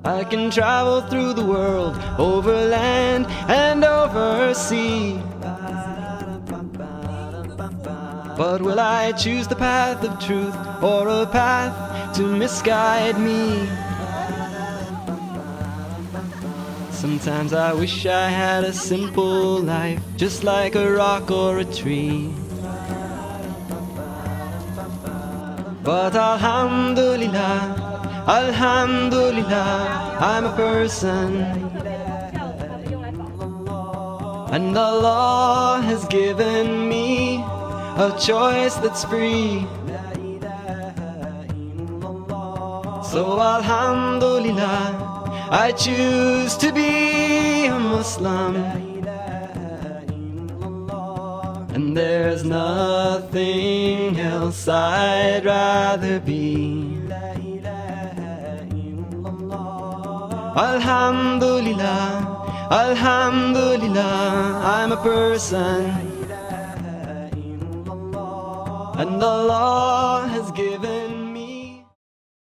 I can travel through the world, over land and over sea. But will I choose the path of truth or a path to misguide me? Sometimes I wish I had a simple life, just like a rock or a tree. But Alhamdulillah, Alhamdulillah, I'm a person, and Allah has given me a choice that's free. So Alhamdulillah, I choose to be a Muslim, and there's nothing else I'd rather be. Alhamdulillah, Alhamdulillah, I'm a person, and Allah has given